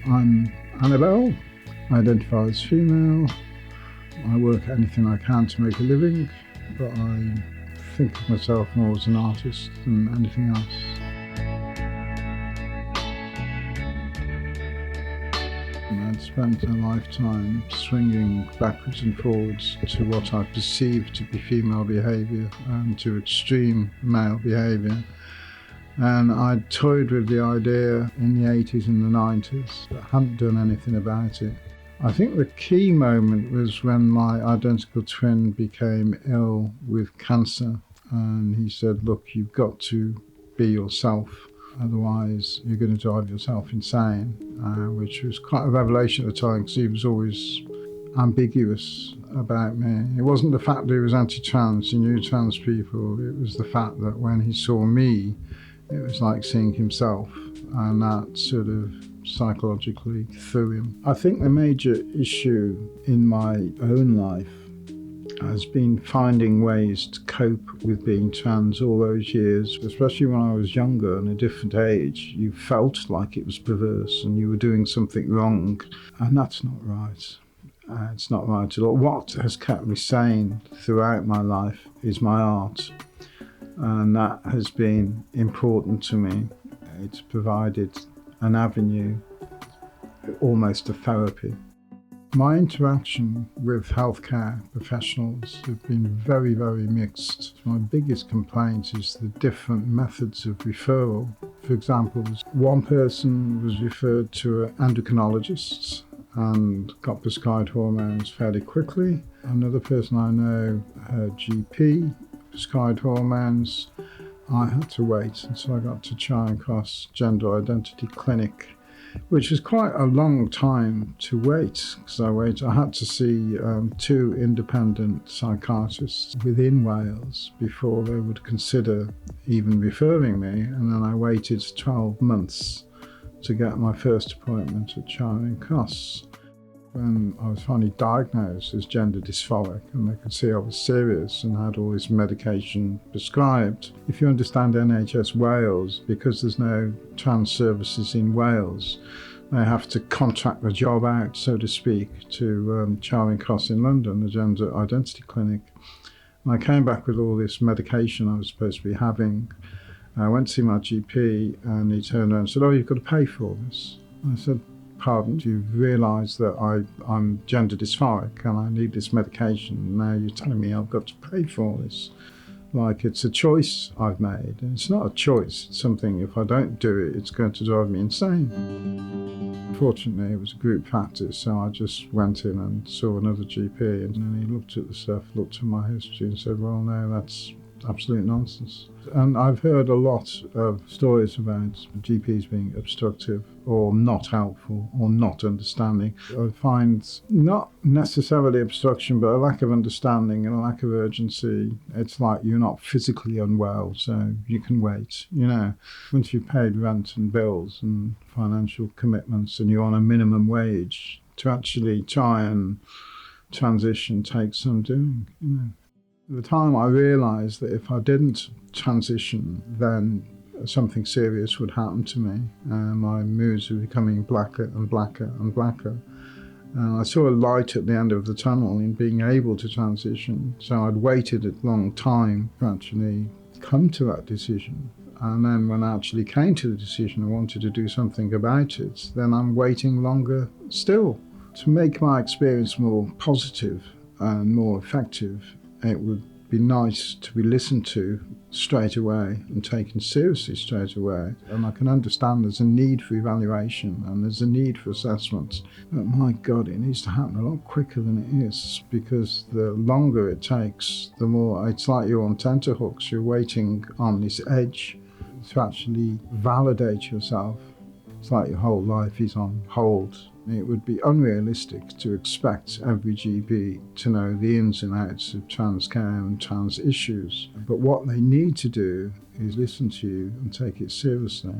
I'm Annabelle. I identify as female. I work anything I can to make a living, but I think of myself more as an artist than anything else. I'd spent a lifetime swinging backwards and forwards to what I perceived to be female behaviour and to extreme male behaviour. And I toyed with the idea in the 80s and the 90s, but hadn't done anything about it. I think the key moment was when my identical twin became ill with cancer, and he said, look, you've got to be yourself, otherwise you're going to drive yourself insane, which was quite a revelation at the time because he was always ambiguous about me. It wasn't the fact that he was anti-trans, he knew trans people, it was the fact that when he saw me, it was like seeing himself, and that sort of psychologically threw him. I think the major issue in my own life has been finding ways to cope with being trans all those years, especially when I was younger and a different age. You felt like it was perverse and you were doing something wrong, and that's not right. It's not right at all. What has kept me sane throughout my life is my art. And that has been important to me. It's provided an avenue, almost a therapy. My interaction with healthcare professionals have been very, very mixed. My biggest complaint is the different methods of referral. For example, one person was referred to endocrinologists and got prescribed hormones fairly quickly. Another person I know, her GP, prescribed hormones. I had to wait until I got to Charing Cross Gender Identity Clinic, which was quite a long time to wait because I had to see two independent psychiatrists within Wales before they would consider even referring me, and then I waited 12 months to get my first appointment at Charing Cross. When I was finally diagnosed as gender dysphoric and they could see I was serious and had all this medication prescribed. If you understand NHS Wales, because there's no trans services in Wales, they have to contract the job out, so to speak, to Charing Cross in London, the Gender Identity Clinic. And I came back with all this medication I was supposed to be having. I went to see my GP and he turned around and said, oh, you've got to pay for this. I said, pardon, you've realised that I'm gender dysphoric and I need this medication. Now you're telling me I've got to pay for this. Like it's a choice I've made. And it's not a choice, it's something, if I don't do it, it's going to drive me insane. Fortunately, it was a group practice, so I just went in and saw another GP, and then he looked at the stuff, looked at my history and said, well, no, that's absolute nonsense. And I've heard a lot of stories about GPs being obstructive or not helpful or not understanding. I find not necessarily obstruction, but a lack of understanding and a lack of urgency. It's like you're not physically unwell, so you can wait. You know, once you've paid rent and bills and financial commitments and you're on a minimum wage, to actually try and transition takes some doing, you know. At the time I realised that if I didn't transition, then something serious would happen to me. My moods were becoming blacker and blacker and blacker. I saw a light at the end of the tunnel in being able to transition, so I'd waited a long time to actually come to that decision. And then when I actually came to the decision I wanted to do something about it, then I'm waiting longer still. To make my experience more positive and more effective, it would be nice to be listened to straight away and taken seriously straight away. And I can understand there's a need for evaluation and there's a need for assessment. But my God, it needs to happen a lot quicker than it is, because the longer it takes, the more it's like you're on tenterhooks. You're waiting on this edge to actually validate yourself. It's like your whole life is on hold. It would be unrealistic to expect every GP to know the ins and outs of trans care and trans issues. But what they need to do is listen to you and take it seriously.